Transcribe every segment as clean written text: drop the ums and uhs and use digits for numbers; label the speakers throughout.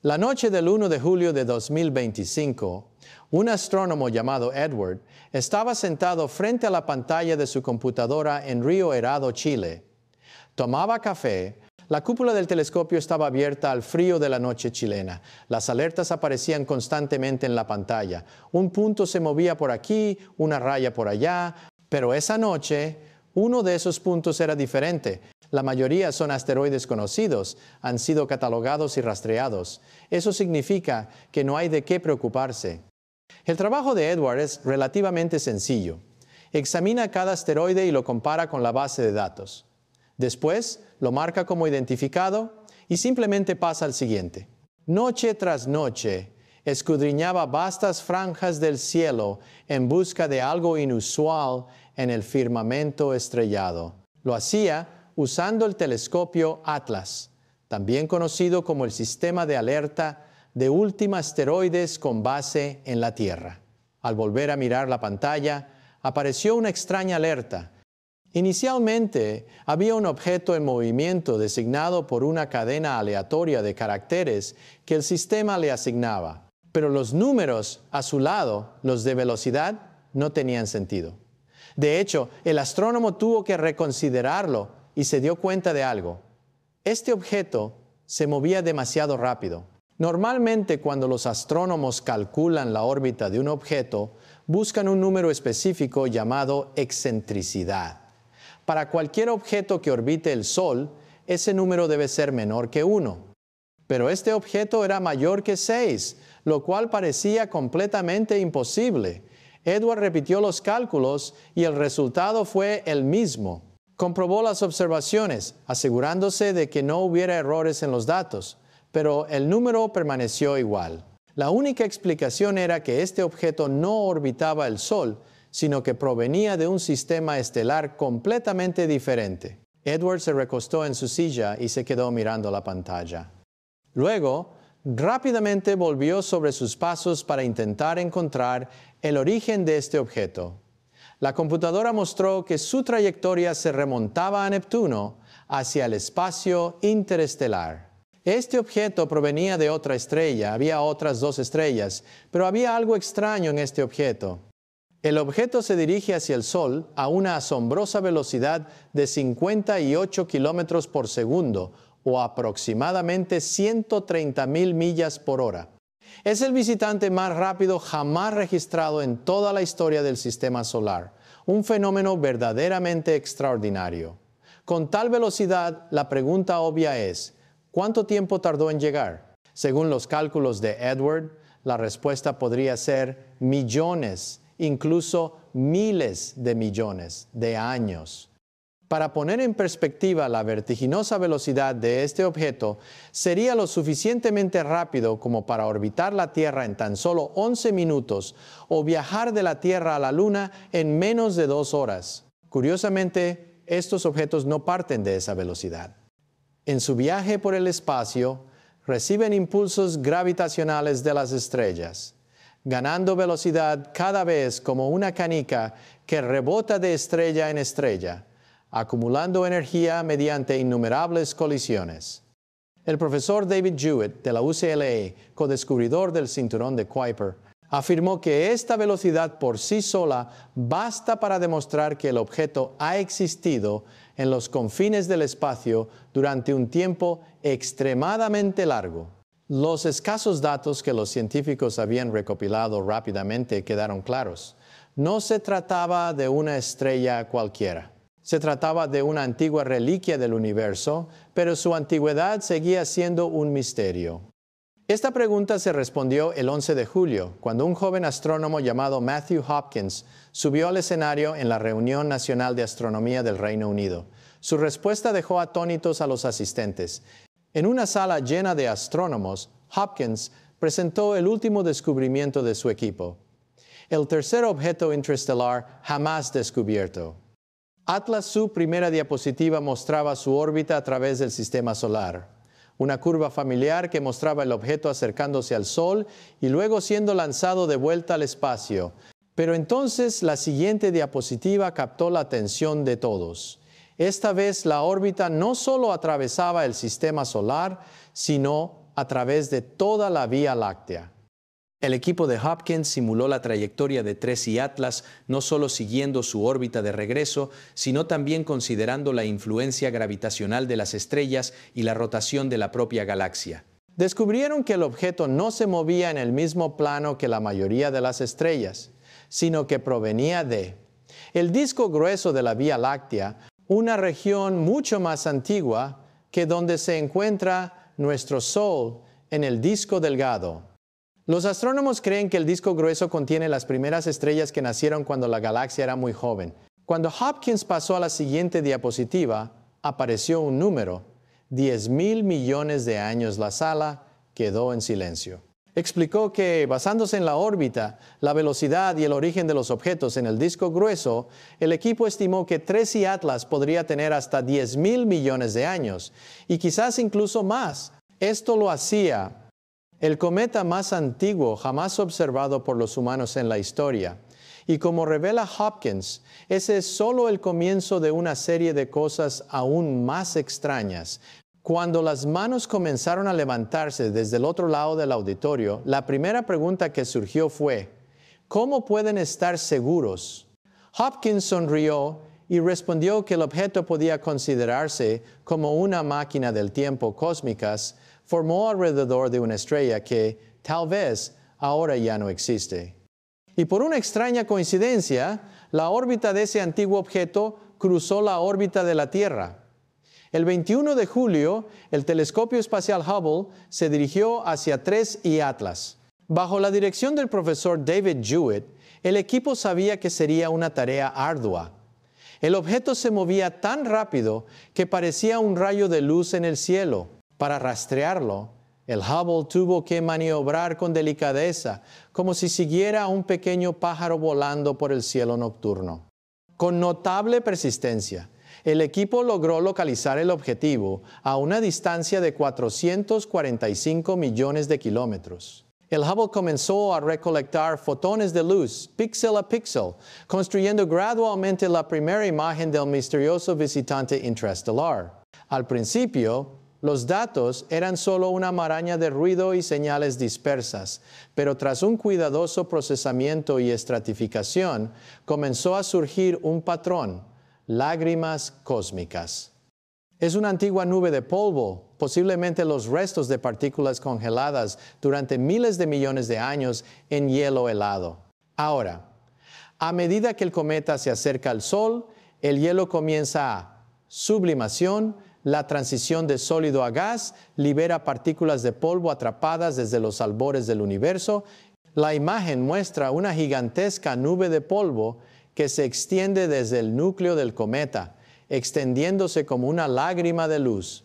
Speaker 1: La noche del 1 de julio de 2025, un astrónomo llamado Edward estaba sentado frente a la pantalla de su computadora en Río Herado, Chile. Tomaba café. La cúpula del telescopio estaba abierta al frío de la noche chilena. Las alertas aparecían constantemente en la pantalla. Un punto se movía por aquí, una raya por allá, pero esa noche uno de esos puntos era diferente. La mayoría son asteroides conocidos, han sido catalogados y rastreados. Eso significa que no hay de qué preocuparse. El trabajo de Edward es relativamente sencillo. Examina cada asteroide y lo compara con la base de datos. Después, lo marca como identificado y simplemente pasa al siguiente. Noche tras noche, escudriñaba vastas franjas del cielo en busca de algo inusual en el firmamento estrellado. Lo hacía usando el telescopio Atlas, también conocido como el sistema de alerta de última asteroides con base en la Tierra. Al volver a mirar la pantalla, apareció una extraña alerta. Inicialmente, había un objeto en movimiento designado por una cadena aleatoria de caracteres que el sistema le asignaba, pero los números a su lado, los de velocidad, no tenían sentido. De hecho, el astrónomo tuvo que reconsiderarlo y se dio cuenta de algo. Este objeto se movía demasiado rápido. Normalmente, cuando los astrónomos calculan la órbita de un objeto, buscan un número específico llamado excentricidad. Para cualquier objeto que orbite el Sol, ese número debe ser menor que 1. Pero este objeto era mayor que 6, lo cual parecía completamente imposible. Edward repitió los cálculos y el resultado fue el mismo. Comprobó las observaciones, asegurándose de que no hubiera errores en los datos, pero el número permaneció igual. La única explicación era que este objeto no orbitaba el Sol, sino que provenía de un sistema estelar completamente diferente. Edward se recostó en su silla y se quedó mirando la pantalla. Luego, rápidamente volvió sobre sus pasos para intentar encontrar el origen de este objeto. La computadora mostró que su trayectoria se remontaba a Neptuno hacia el espacio interestelar. Este objeto provenía de otra estrella, había otras 2 estrellas, pero había algo extraño en este objeto. El objeto se dirige hacia el Sol a una asombrosa velocidad de 58 kilómetros por segundo o aproximadamente 130,000 millas por hora. Es el visitante más rápido jamás registrado en toda la historia del Sistema Solar, un fenómeno verdaderamente extraordinario. Con tal velocidad, la pregunta obvia es, ¿cuánto tiempo tardó en llegar? Según los cálculos de Edward, la respuesta podría ser millones, incluso miles de millones de años. Para poner en perspectiva la vertiginosa velocidad de este objeto, sería lo suficientemente rápido como para orbitar la Tierra en tan solo 11 minutos o viajar de la Tierra a la Luna en menos de 2 horas. Curiosamente, estos objetos no parten de esa velocidad. En su viaje por el espacio, reciben impulsos gravitacionales de las estrellas, ganando velocidad cada vez como una canica que rebota de estrella en estrella, acumulando energía mediante innumerables colisiones. El profesor David Jewitt de la UCLA, codescubridor del cinturón de Kuiper, afirmó que esta velocidad por sí sola basta para demostrar que el objeto ha existido en los confines del espacio durante un tiempo extremadamente largo. Los escasos datos que los científicos habían recopilado rápidamente quedaron claros. No se trataba de una estrella cualquiera. Se trataba de una antigua reliquia del universo, pero su antigüedad seguía siendo un misterio. Esta pregunta se respondió el 11 de julio, cuando un joven astrónomo llamado Matthew Hopkins subió al escenario en la Reunión Nacional de Astronomía del Reino Unido. Su respuesta dejó atónitos a los asistentes. En una sala llena de astrónomos, Hopkins presentó el último descubrimiento de su equipo: el tercer objeto interestelar jamás descubierto. Atlas, su primera diapositiva, mostraba su órbita a través del Sistema Solar. Una curva familiar que mostraba el objeto acercándose al Sol y luego siendo lanzado de vuelta al espacio. Pero entonces la siguiente diapositiva captó la atención de todos. Esta vez la órbita no solo atravesaba el Sistema Solar, sino a través de toda la Vía Láctea.
Speaker 2: El equipo de Hopkins simuló la trayectoria de TRES y Atlas, no solo siguiendo su órbita de regreso, sino también considerando la influencia gravitacional de las estrellas y la rotación de la propia galaxia.
Speaker 1: Descubrieron que el objeto no se movía en el mismo plano que la mayoría de las estrellas, sino que provenía de el disco grueso de la Vía Láctea, una región mucho más antigua que donde se encuentra nuestro Sol en el disco delgado. Los astrónomos creen que el disco grueso contiene las primeras estrellas que nacieron cuando la galaxia era muy joven. Cuando Hopkins pasó a la siguiente diapositiva, apareció un número, 10,000 millones de años. La sala quedó en silencio. Explicó que, basándose en la órbita, la velocidad y el origen de los objetos en el disco grueso, el equipo estimó que TRES y Atlas podría tener hasta 10,000 millones de años, y quizás incluso más. Esto lo hacía el cometa más antiguo jamás observado por los humanos en la historia. Y como revela Hopkins, ese es solo el comienzo de una serie de cosas aún más extrañas. Cuando las manos comenzaron a levantarse desde el otro lado del auditorio, la primera pregunta que surgió fue, ¿cómo pueden estar seguros? Hopkins sonrió y respondió que el objeto podía considerarse como una máquina del tiempo cósmicas, formó alrededor de una estrella que, tal vez, ahora ya no existe. Y por una extraña coincidencia, la órbita de ese antiguo objeto cruzó la órbita de la Tierra. El 21 de julio, el telescopio espacial Hubble se dirigió hacia TRES y Atlas. Bajo la dirección del profesor David Jewitt, el equipo sabía que sería una tarea ardua. El objeto se movía tan rápido que parecía un rayo de luz en el cielo. Para rastrearlo, el Hubble tuvo que maniobrar con delicadeza, como si siguiera a un pequeño pájaro volando por el cielo nocturno. Con notable persistencia, el equipo logró localizar el objetivo a una distancia de 445 millones de kilómetros. El Hubble comenzó a recolectar fotones de luz, píxel a píxel, construyendo gradualmente la primera imagen del misterioso visitante intraestelar. Al principio, los datos eran solo una maraña de ruido y señales dispersas, pero tras un cuidadoso procesamiento y estratificación, comenzó a surgir un patrón: lágrimas cósmicas. Es una antigua nube de polvo, posiblemente los restos de partículas congeladas durante miles de millones de años en hielo helado. Ahora, a medida que el cometa se acerca al Sol, el hielo comienza a sublimación. La transición de sólido a gas libera partículas de polvo atrapadas desde los albores del universo. La imagen muestra una gigantesca nube de polvo que se extiende desde el núcleo del cometa, extendiéndose como una lágrima de luz.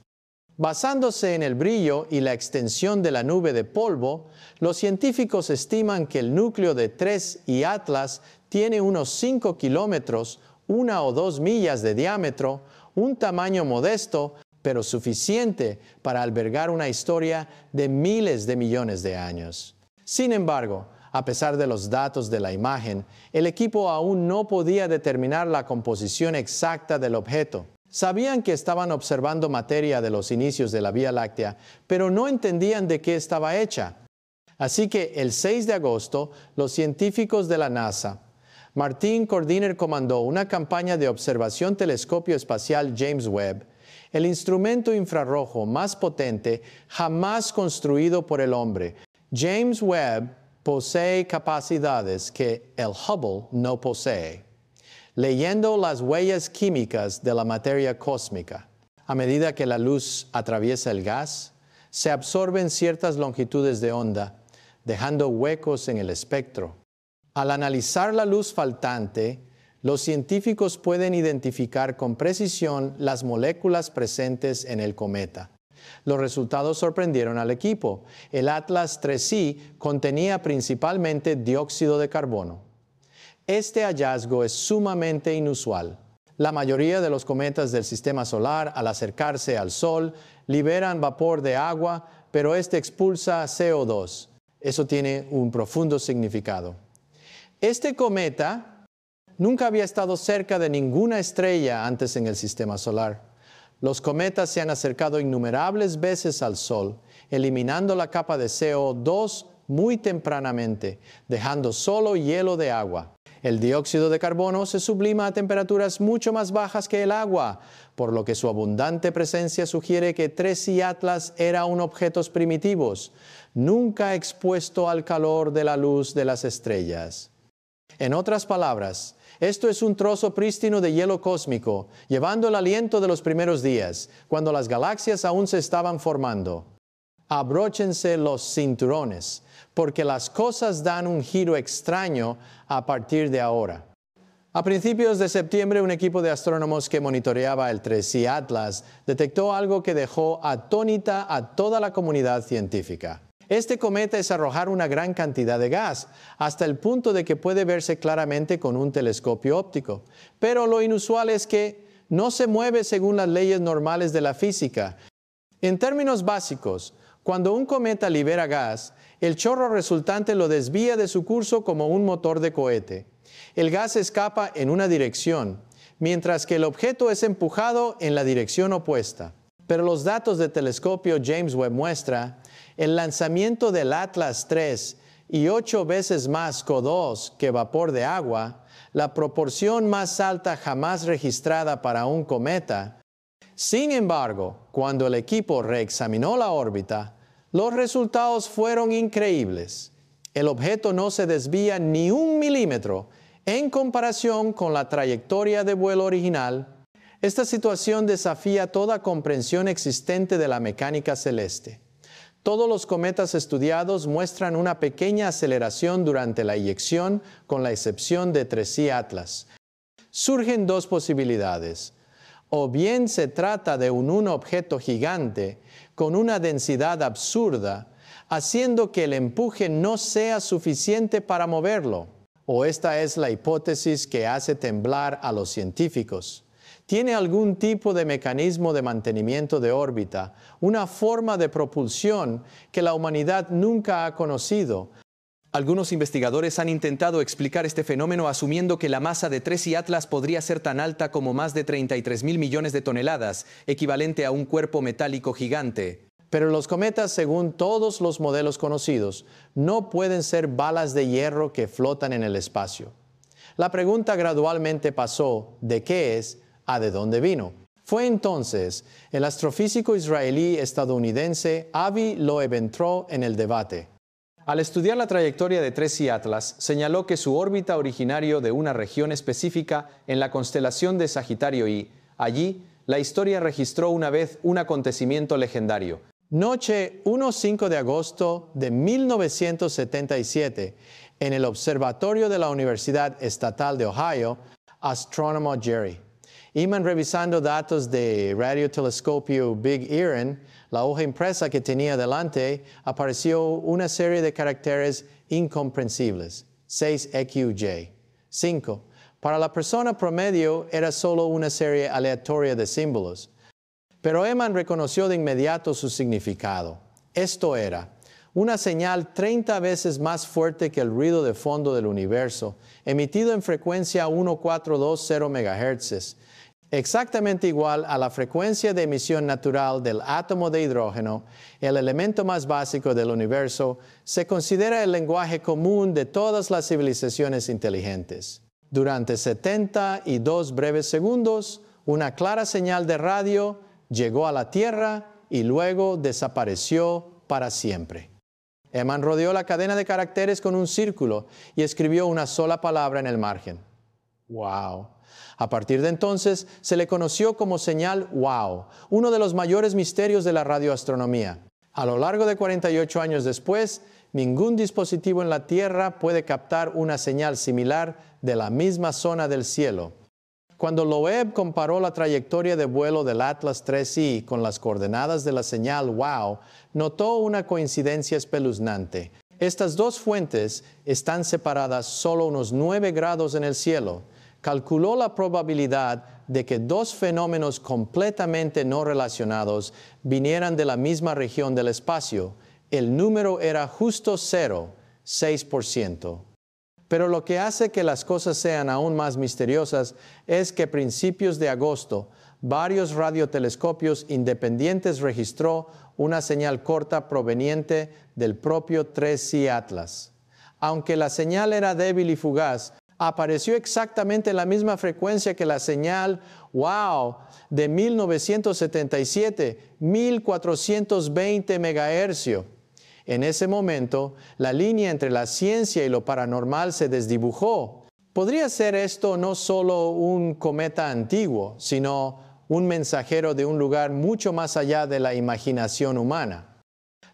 Speaker 1: Basándose en el brillo y la extensión de la nube de polvo, los científicos estiman que el núcleo de TRES y Atlas tiene unos 5 kilómetros, 1 o 2 millas de diámetro, un tamaño modesto, pero suficiente para albergar una historia de miles de millones de años. Sin embargo, a pesar de los datos de la imagen, el equipo aún no podía determinar la composición exacta del objeto. Sabían que estaban observando materia de los inicios de la Vía Láctea, pero no entendían de qué estaba hecha. Así que el 6 de agosto, los científicos de la NASA, Martin Cordiner, comandó una campaña de observación telescopio espacial James Webb, el instrumento infrarrojo más potente jamás construido por el hombre. James Webb posee capacidades que el Hubble no posee, leyendo las huellas químicas de la materia cósmica. A medida que la luz atraviesa el gas, se absorben ciertas longitudes de onda, dejando huecos en el espectro. Al analizar la luz faltante, los científicos pueden identificar con precisión las moléculas presentes en el cometa. Los resultados sorprendieron al equipo. El Atlas 3C contenía principalmente dióxido de carbono. Este hallazgo es sumamente inusual. La mayoría de los cometas del sistema solar, al acercarse al Sol, liberan vapor de agua, pero este expulsa CO2. Eso tiene un profundo significado. Este cometa nunca había estado cerca de ninguna estrella antes en el sistema solar. Los cometas se han acercado innumerables veces al Sol eliminando la capa de CO2 muy tempranamente, dejando solo hielo de agua. El dióxido de carbono se sublima a temperaturas mucho más bajas que el agua, por lo que su abundante presencia sugiere que Tracy Atlas era un objeto primitivo, nunca expuesto al calor de la luz de las estrellas. En otras palabras, esto es un trozo prístino de hielo cósmico, llevando el aliento de los primeros días, cuando las galaxias aún se estaban formando. Abróchense los cinturones, porque las cosas dan un giro extraño a partir de ahora. A principios de septiembre, un equipo de astrónomos que monitoreaba el Tracy Atlas detectó algo que dejó atónita a toda la comunidad científica. Este cometa es arrojar una gran cantidad de gas, hasta el punto de que puede verse claramente con un telescopio óptico. Pero lo inusual es que no se mueve según las leyes normales de la física. En términos básicos, cuando un cometa libera gas, el chorro resultante lo desvía de su curso como un motor de cohete. El gas escapa en una dirección, mientras que el objeto es empujado en la dirección opuesta. Pero los datos del telescopio James Webb muestra el lanzamiento del Atlas III y 8 veces más CO2 que vapor de agua, la proporción más alta jamás registrada para un cometa. Sin embargo, cuando el equipo reexaminó la órbita, los resultados fueron increíbles. El objeto no se desvía ni 1 milímetro en comparación con la trayectoria de vuelo original. Esta situación desafía toda comprensión existente de la mecánica celeste. Todos los cometas estudiados muestran una pequeña aceleración durante la eyección, con la excepción de Tracy Atlas. Surgen dos posibilidades. O bien se trata de un objeto gigante con una densidad absurda, haciendo que el empuje no sea suficiente para moverlo. O esta es la hipótesis que hace temblar a los científicos. Tiene algún tipo de mecanismo de mantenimiento de órbita, una forma de propulsión que la humanidad nunca ha conocido.
Speaker 2: Algunos investigadores han intentado explicar este fenómeno asumiendo que la masa de Tracy Atlas podría ser tan alta como más de 33.000 millones de toneladas, equivalente a un cuerpo metálico gigante.
Speaker 1: Pero los cometas, según todos los modelos conocidos, no pueden ser balas de hierro que flotan en el espacio. La pregunta gradualmente pasó de qué es a de dónde vino. Fue entonces el astrofísico israelí estadounidense Avi Loeb entró en el debate.
Speaker 2: Al estudiar la trayectoria de Tracy Atlas, señaló que su órbita originario de una región específica en la constelación de Sagitario y, allí, la historia registró una vez un acontecimiento legendario.
Speaker 1: Noche 1-5 de agosto de 1977, en el observatorio de la Universidad Estatal de Ohio, astrónomo Jerry. Iban revisando datos de radiotelescopio Big Erin. La hoja impresa que tenía delante apareció una serie de caracteres incomprensibles, 6EQJ. 5. Para la persona promedio era solo una serie aleatoria de símbolos. Pero Eman reconoció de inmediato su significado. Esto era una señal 30 veces más fuerte que el ruido de fondo del universo, emitido en frecuencia 1420 MHz, exactamente igual a la frecuencia de emisión natural del átomo de hidrógeno, el elemento más básico del universo. Se considera el lenguaje común de todas las civilizaciones inteligentes. Durante 72 breves segundos, una clara señal de radio llegó a la Tierra y luego desapareció para siempre. Eman rodeó la cadena de caracteres con un círculo y escribió una sola palabra en el margen. ¡Wow! A partir de entonces se le conoció como señal WOW, uno de los mayores misterios de la radioastronomía. A lo largo de 48 años después, ningún dispositivo en la Tierra puede captar una señal similar de la misma zona del cielo. Cuando Loeb comparó la trayectoria de vuelo del Atlas IIIe con las coordenadas de la señal WOW, notó una coincidencia espeluznante. Estas dos fuentes están separadas solo unos 9 grados en el cielo. Calculó la probabilidad de que dos fenómenos completamente no relacionados vinieran de la misma región del espacio. El número era justo 0, 6%. Pero lo que hace que las cosas sean aún más misteriosas es que a principios de agosto, varios radiotelescopios independientes registró una señal corta proveniente del propio 3C Atlas. Aunque la señal era débil y fugaz, apareció exactamente en la misma frecuencia que la señal WOW de 1977, 1420 MHz. En ese momento, la línea entre la ciencia y lo paranormal se desdibujó. ¿Podría ser esto no solo un cometa antiguo, sino un mensajero de un lugar mucho más allá de la imaginación humana?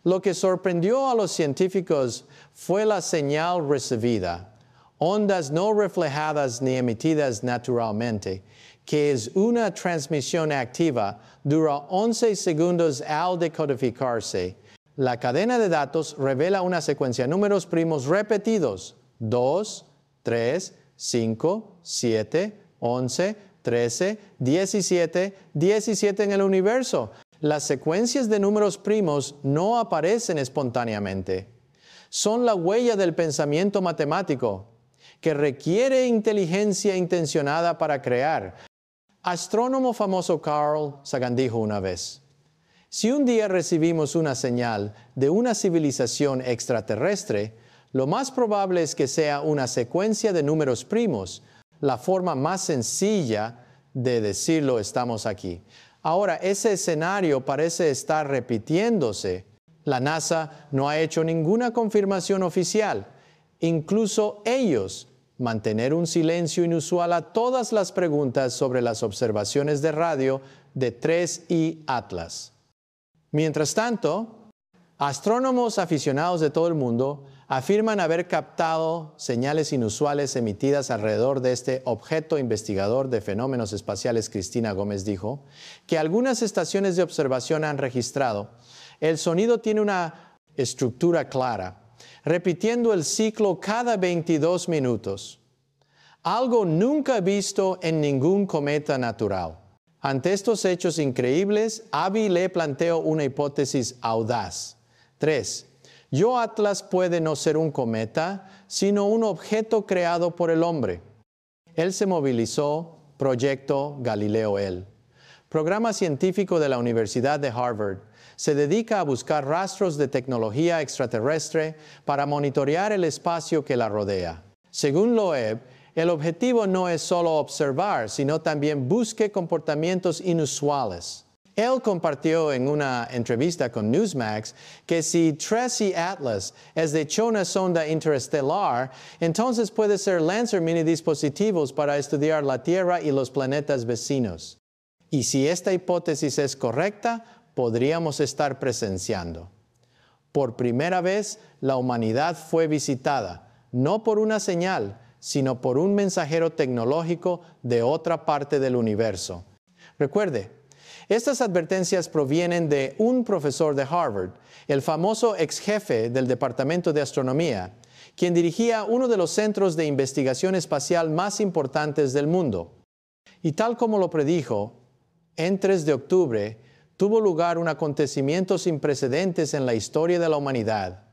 Speaker 1: Lo que sorprendió a los científicos fue la señal recibida, ondas no reflejadas ni emitidas naturalmente, que es una transmisión activa, dura 11 segundos al decodificarse. La cadena de datos revela una secuencia de números primos repetidos, 2, 3, 5, 7, 11, 13, 17, 17 en el universo. Las secuencias de números primos no aparecen espontáneamente. Son la huella del pensamiento matemático, que requiere inteligencia intencionada para crear. Astrónomo famoso Carl Sagan dijo una vez: si un día recibimos una señal de una civilización extraterrestre, lo más probable es que sea una secuencia de números primos, la forma más sencilla de decirlo estamos aquí. Ahora, ese escenario parece estar repitiéndose. La NASA no ha hecho ninguna confirmación oficial. Incluso ellos mantener un silencio inusual a todas las preguntas sobre las observaciones de radio de 3I Atlas. Mientras tanto, astrónomos aficionados de todo el mundo afirman haber captado señales inusuales emitidas alrededor de este objeto. Investigador de fenómenos espaciales Cristina Gómez dijo que algunas estaciones de observación han registrado. El sonido tiene una estructura clara, repitiendo el ciclo cada 22 minutos. Algo nunca visto en ningún cometa natural. Ante estos hechos increíbles, Avi le planteó una hipótesis audaz. 3. Yo Atlas puede no ser un cometa, sino un objeto creado por el hombre. Él se movilizó, Proyecto Galileo Él. Programa científico de la Universidad de Harvard. Se dedica a buscar rastros de tecnología extraterrestre para monitorear el espacio que la rodea. Según Loeb, el objetivo no es solo observar, sino también busque comportamientos inusuales. Él compartió en una entrevista con Newsmax que si 3C Atlas es de hecho una sonda interestelar, entonces puede ser lanzar mini dispositivos para estudiar la Tierra y los planetas vecinos. Y si esta hipótesis es correcta, podríamos estar presenciando. Por primera vez, la humanidad fue visitada, no por una señal, sino por un mensajero tecnológico de otra parte del universo. Recuerde, estas advertencias provienen de un profesor de Harvard, el famoso ex jefe del Departamento de Astronomía, quien dirigía uno de los centros de investigación espacial más importantes del mundo. Y tal como lo predijo, en 3 de octubre tuvo lugar un acontecimiento sin precedentes en la historia de la humanidad.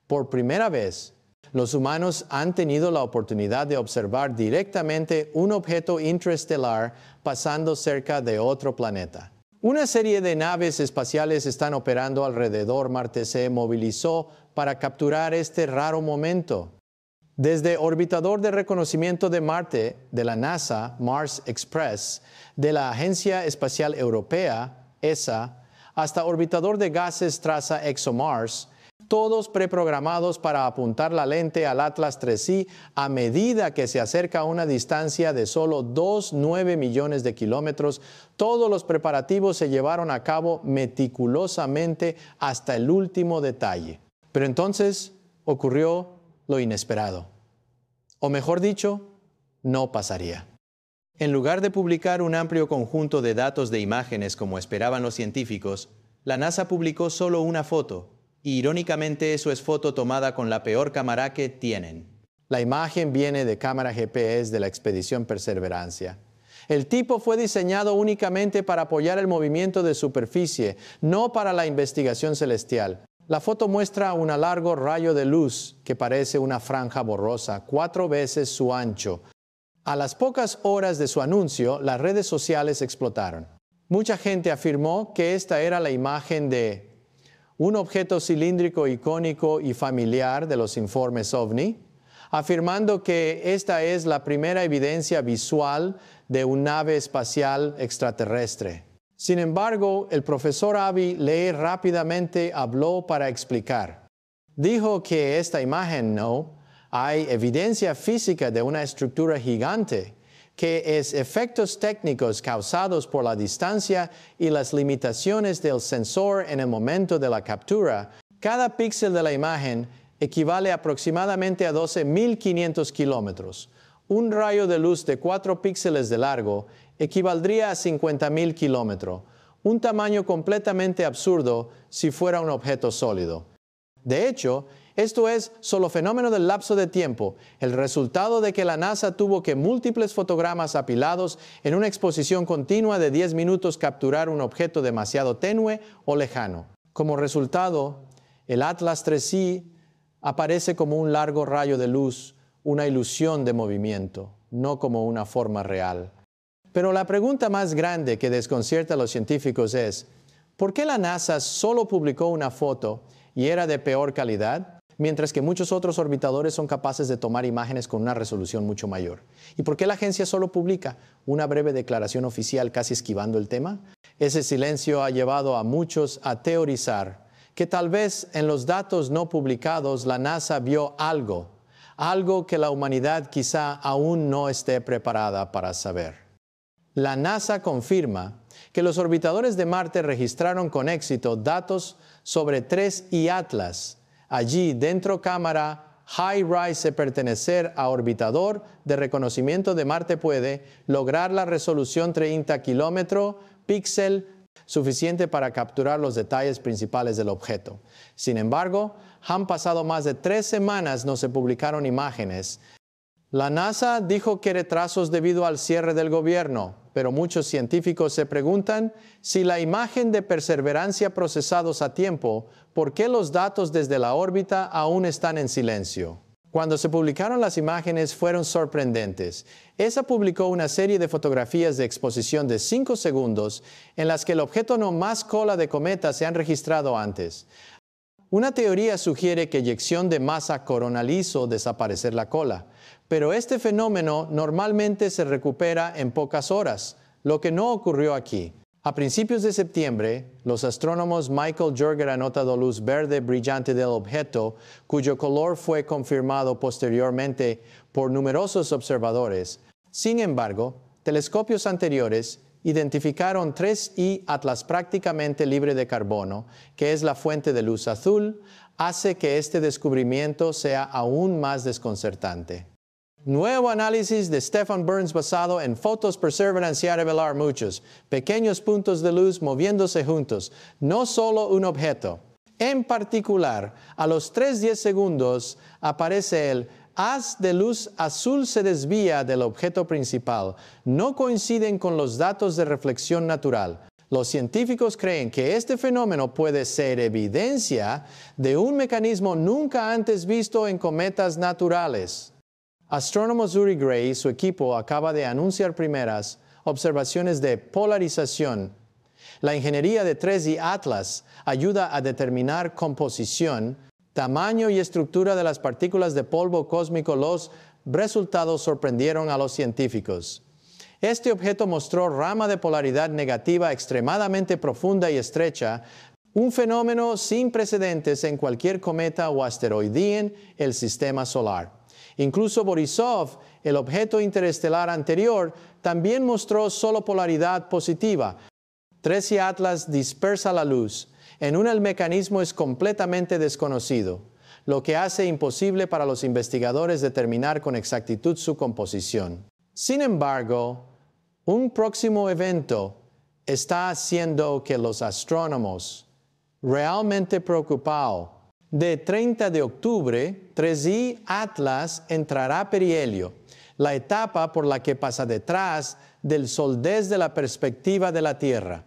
Speaker 1: Por primera vez, los humanos han tenido la oportunidad de observar directamente un objeto interestelar pasando cerca de otro planeta. Una serie de naves espaciales están operando alrededor. Marte se movilizó para capturar este raro momento. Desde orbitador de reconocimiento de Marte de la NASA, Mars Express, de la Agencia Espacial Europea, ESA, hasta orbitador de gases traza ExoMars, todos preprogramados para apuntar la lente al Atlas 3I a medida que se acerca a una distancia de solo 2,9 millones de kilómetros. Todos los preparativos se llevaron a cabo meticulosamente hasta el último detalle. Pero entonces ocurrió lo inesperado. O mejor dicho, no pasaría. En lugar de publicar un amplio conjunto de datos de imágenes como esperaban los científicos, la NASA publicó solo una foto. Irónicamente, eso es foto tomada con la peor cámara que tienen. La imagen viene de cámara GPS de la expedición Perseverancia. El tipo fue diseñado únicamente para apoyar el movimiento de superficie, no para la investigación celestial. La foto muestra un largo rayo de luz que parece una franja borrosa, 4 veces su ancho. A las pocas horas de su anuncio, las redes sociales explotaron. Mucha gente afirmó que esta era la imagen de un objeto cilíndrico icónico y familiar de los informes OVNI, afirmando que esta es la primera evidencia visual de una nave espacial extraterrestre. Sin embargo, el profesor Avi Leigh rápidamente habló para explicar. Dijo que esta imagen no, hay evidencia física de una estructura gigante, que es efectos técnicos causados por la distancia y las limitaciones del sensor en el momento de la captura. Cada píxel de la imagen equivale aproximadamente a 12.500 kilómetros. Un rayo de luz de 4 píxeles de largo equivaldría a 50.000 kilómetros, un tamaño completamente absurdo si fuera un objeto sólido. De hecho, esto es solo fenómeno del lapso de tiempo, el resultado de que la NASA tuvo que múltiples fotogramas apilados en una exposición continua de 10 minutos capturar un objeto demasiado tenue o lejano. Como resultado, el Atlas 3I aparece como un largo rayo de luz, una ilusión de movimiento, no como una forma real. Pero la pregunta más grande que desconcierta a los científicos es, ¿por qué la NASA solo publicó una foto y era de peor calidad, mientras que muchos otros orbitadores son capaces de tomar imágenes con una resolución mucho mayor? ¿Y por qué la agencia solo publica una breve declaración oficial casi esquivando el tema? Ese silencio ha llevado a muchos a teorizar que tal vez en los datos no publicados la NASA vio algo que la humanidad quizá aún no esté preparada para saber. La NASA confirma que los orbitadores de Marte registraron con éxito datos sobre 3I Atlas. Allí, dentro cámara HiRISE pertenecer a orbitador de reconocimiento de Marte puede lograr la resolución 30 kilómetros píxel suficiente para capturar los detalles principales del objeto. Sin embargo, han pasado más de 3 semanas, no se publicaron imágenes. La NASA dijo que retrasos debido al cierre del gobierno, pero muchos científicos se preguntan si la imagen de perseverancia procesados a tiempo, ¿por qué los datos desde la órbita aún están en silencio? Cuando se publicaron las imágenes fueron sorprendentes. ESA publicó una serie de fotografías de exposición de 5 segundos en las que el objeto no más cola de cometa se han registrado antes. Una teoría sugiere que eyección de masa coronal hizo desaparecer la cola, pero este fenómeno normalmente se recupera en pocas horas, lo que no ocurrió aquí. A principios de septiembre, los astrónomos Michael Jorger han notado luz verde brillante del objeto, cuyo color fue confirmado posteriormente por numerosos observadores. Sin embargo, telescopios anteriores identificaron 3I Atlas prácticamente libre de carbono, que es la fuente de luz azul, hace que este descubrimiento sea aún más desconcertante. Nuevo análisis de Stefan Burns basado en fotos perseverancia revelar muchos pequeños puntos de luz moviéndose juntos, no solo un objeto. En particular, a los 3-10 segundos aparece el haz de luz azul se desvía del objeto principal. No coinciden con los datos de reflexión natural. Los científicos creen que este fenómeno puede ser evidencia de un mecanismo nunca antes visto en cometas naturales. Astrónomo Uri Gray y su equipo acaba de anunciar primeras observaciones de polarización. La ingeniería de 3I Atlas ayuda a determinar composición, tamaño y estructura de las partículas de polvo cósmico. Los resultados sorprendieron a los científicos. Este objeto mostró rama de polaridad negativa extremadamente profunda y estrecha, un fenómeno sin precedentes en cualquier cometa o asteroide en el sistema solar. Incluso Borisov, el objeto interestelar anterior, también mostró solo polaridad positiva. 3I Atlas dispersa la luz. En el mecanismo es completamente desconocido, lo que hace imposible para los investigadores determinar con exactitud su composición. Sin embargo, un próximo evento está haciendo que los astrónomos realmente preocupados. De 30 de octubre, 3I Atlas entrará perihelio, la etapa por la que pasa detrás del Sol desde la perspectiva de la Tierra.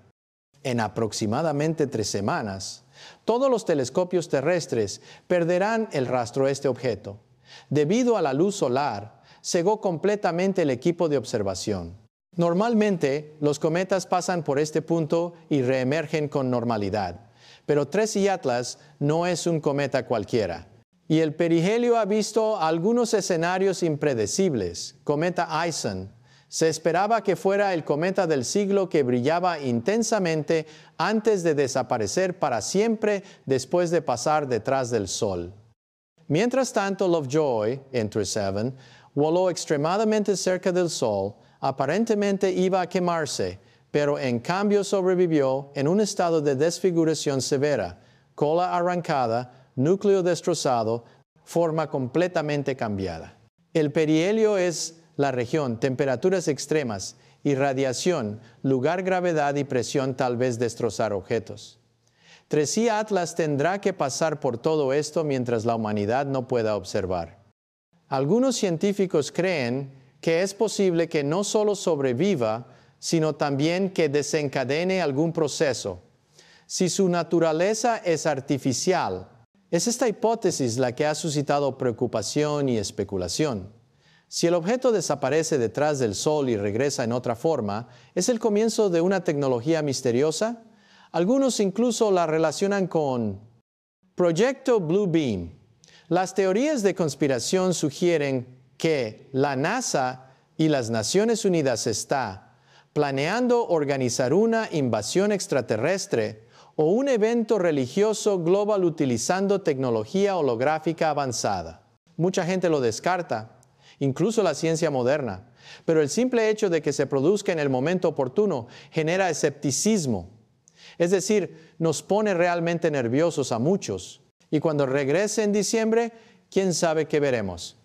Speaker 1: En aproximadamente 3 semanas, todos los telescopios terrestres perderán el rastro de este objeto. Debido a la luz solar, cegó completamente el equipo de observación. Normalmente, los cometas pasan por este punto y reemergen con normalidad. Pero 3I Atlas no es un cometa cualquiera. Y el perihelio ha visto algunos escenarios impredecibles. Cometa Ison. Se esperaba que fuera el cometa del siglo que brillaba intensamente antes de desaparecer para siempre después de pasar detrás del Sol. Mientras tanto, Lovejoy, Enter 7, voló extremadamente cerca del Sol, aparentemente iba a quemarse, pero en cambio sobrevivió en un estado de desfiguración severa, cola arrancada, núcleo destrozado, forma completamente cambiada. El perihelio es la región, temperaturas extremas, irradiación, lugar, gravedad y presión, tal vez destrozar objetos. 3I Atlas tendrá que pasar por todo esto mientras la humanidad no pueda observar. Algunos científicos creen que es posible que no solo sobreviva, sino también que desencadene algún proceso. Si su naturaleza es artificial, es esta hipótesis la que ha suscitado preocupación y especulación. Si el objeto desaparece detrás del Sol y regresa en otra forma, ¿es el comienzo de una tecnología misteriosa? Algunos incluso la relacionan con Proyecto Blue Beam. Las teorías de conspiración sugieren que la NASA y las Naciones Unidas está planeando organizar una invasión extraterrestre o un evento religioso global utilizando tecnología holográfica avanzada. Mucha gente lo descarta, incluso la ciencia moderna, pero el simple hecho de que se produzca en el momento oportuno genera escepticismo. Es decir, nos pone realmente nerviosos a muchos. Y cuando regrese en diciembre, ¿quién sabe qué veremos?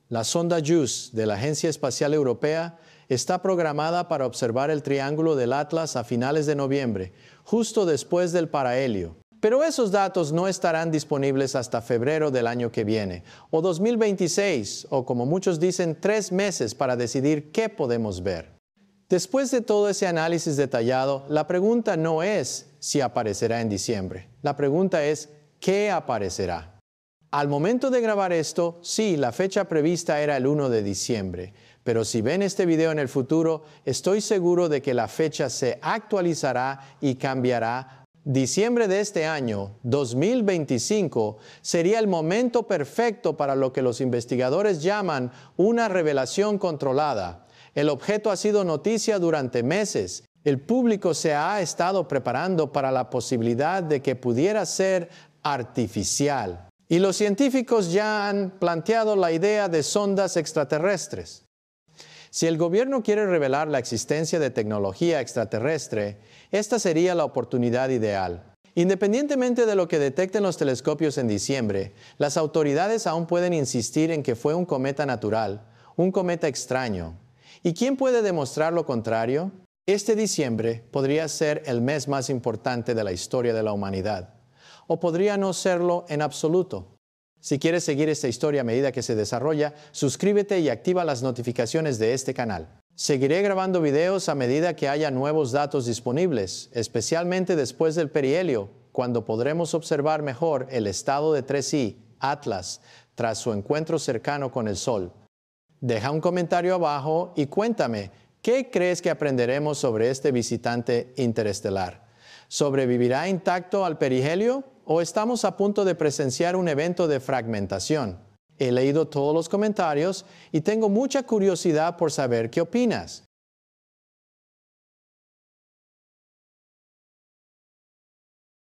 Speaker 1: La sonda JUICE de la Agencia Espacial Europea está programada para observar el Triángulo del Atlas a finales de noviembre, justo después del parahelio. Pero esos datos no estarán disponibles hasta febrero del año que viene, o 2026, o como muchos dicen, 3 meses para decidir qué podemos ver. Después de todo ese análisis detallado, la pregunta no es si aparecerá en diciembre. La pregunta es, ¿qué aparecerá? Al momento de grabar esto, sí, la fecha prevista era el 1 de diciembre. Pero si ven este video en el futuro, estoy seguro de que la fecha se actualizará y cambiará. Diciembre de este año, 2025, sería el momento perfecto para lo que los investigadores llaman una revelación controlada. El objeto ha sido noticia durante meses. El público se ha estado preparando para la posibilidad de que pudiera ser artificial. Y los científicos ya han planteado la idea de sondas extraterrestres. Si el gobierno quiere revelar la existencia de tecnología extraterrestre, esta sería la oportunidad ideal. Independientemente de lo que detecten los telescopios en diciembre, las autoridades aún pueden insistir en que fue un cometa natural, un cometa extraño. ¿Y quién puede demostrar lo contrario? Este diciembre podría ser el mes más importante de la historia de la humanidad, o podría no serlo en absoluto. Si quieres seguir esta historia a medida que se desarrolla, suscríbete y activa las notificaciones de este canal. Seguiré grabando videos a medida que haya nuevos datos disponibles, especialmente después del perihelio, cuando podremos observar mejor el estado de 3I, Atlas, tras su encuentro cercano con el Sol. Deja un comentario abajo y cuéntame, ¿qué crees que aprenderemos sobre este visitante interestelar? ¿Sobrevivirá intacto al perihelio o estamos a punto de presenciar un evento de fragmentación? He leído todos los comentarios y tengo mucha curiosidad por saber qué opinas.